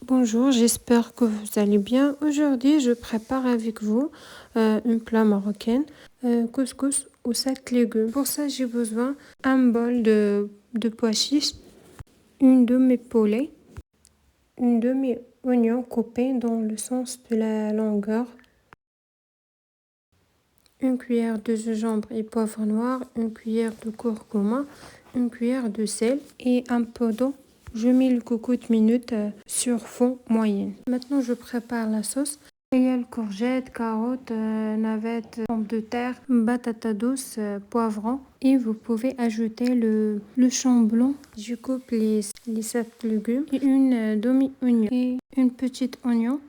Bonjour, j'espère que vous allez bien. Aujourd'hui, je prépare avec vous un plat marocain, couscous aux 7 légumes. Pour ça, j'ai besoin d'un bol de pois chiches, une demi-poulet, une demi-oignon coupé dans le sens de la longueur, une cuillère de gingembre et poivre noir, une cuillère de curcuma, une cuillère de sel et un peu d'eau. Je mets le cocotte minute sur fond moyen. Maintenant, je prépare la sauce. Il y a le courgette, carottes, navette, pommes de terre, batata douce, poivron. Et vous pouvez ajouter le champ blanc. Je coupe les 7 légumes, et une demi-oignon et une petite oignon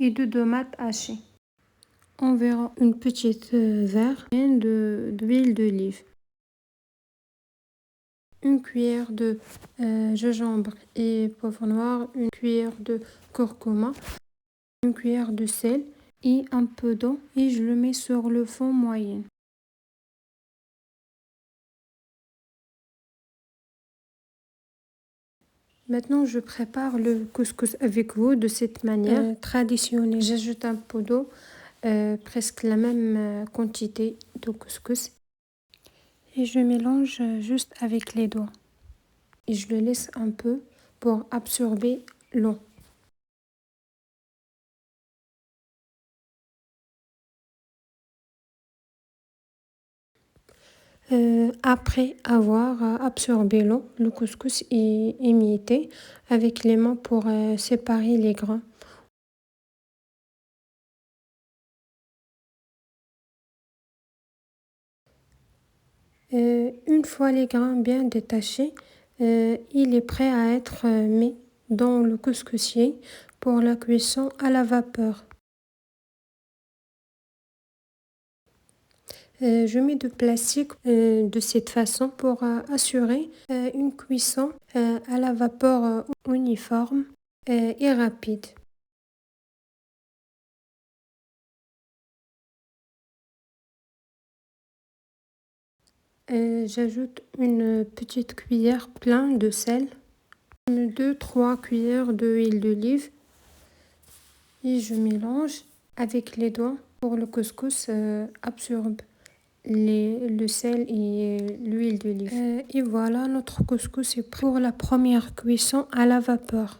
et 2 tomates hachées. Environ une petite verre d'huile d'olive. Une cuillère de gingembre et poivre noir, une cuillère de curcuma, une cuillère de sel et un peu d'eau et je le mets sur le fond moyen. Maintenant, je prépare le couscous avec vous de cette manière traditionnelle. J'ajoute un peu d'eau, presque la même quantité de couscous et je mélange juste avec les doigts. Et je le laisse un peu pour absorber l'eau. Après avoir absorbé l'eau, le couscous est émietté avec les mains pour séparer les grains. Une fois les grains bien détachés, il est prêt à être mis dans le couscousier pour la cuisson à la vapeur. Je mets du plastique de cette façon pour assurer une cuisson à la vapeur uniforme et rapide. J'ajoute une petite cuillère pleine de sel, 2-3 cuillères d'huile d'olive et je mélange avec les doigts pour le couscous absorbe le sel et l'huile d'olive. Et voilà, notre couscous est prêt pour la première cuisson à la vapeur.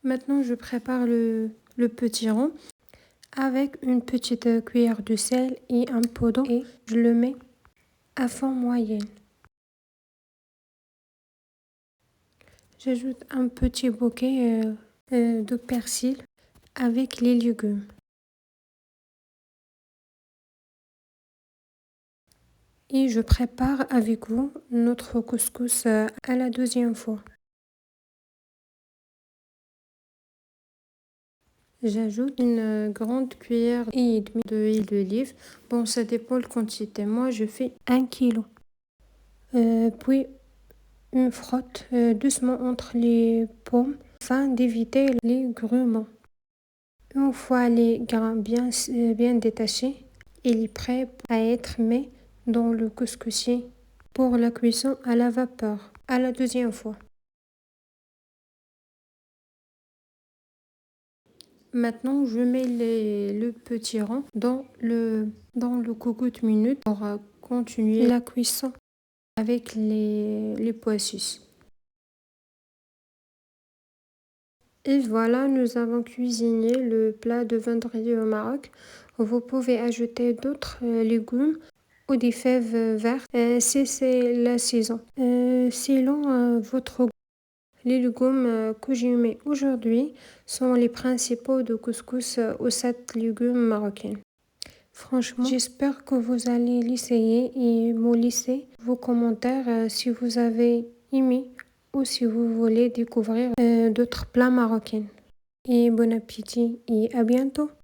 Maintenant, je prépare le petit rond avec une petite cuillère de sel et un peu d'eau et je le mets à fond moyen. J'ajoute un petit bouquet de persil avec les légumes. Et je prépare avec vous notre couscous à la deuxième fois. J'ajoute une grande cuillère et demie d'huile d'olive. Bon, ça dépend de la quantité. Moi, je fais 1 kilo. Puis, on frotte doucement entre les pommes afin d'éviter les grumeaux. Une fois les grains bien détachés, il est prêt à être mis dans le couscousier pour la cuisson à la vapeur à la deuxième fois. Maintenant, je mets le petit rond dans le cocotte minute pour continuer la cuisson avec les pois chiches. Et voilà, nous avons cuisiné le plat de vendredi au Maroc. Vous pouvez ajouter d'autres légumes ou des fèves vertes si c'est la saison. Selon votre goût, les légumes que j'ai mis aujourd'hui sont les principaux de couscous aux 7 légumes marocains. Franchement, j'espère que vous allez l'essayer et me laisser vos commentaires si vous avez aimé ou si vous voulez découvrir d'autres plats marocains. Et bon appétit et à bientôt.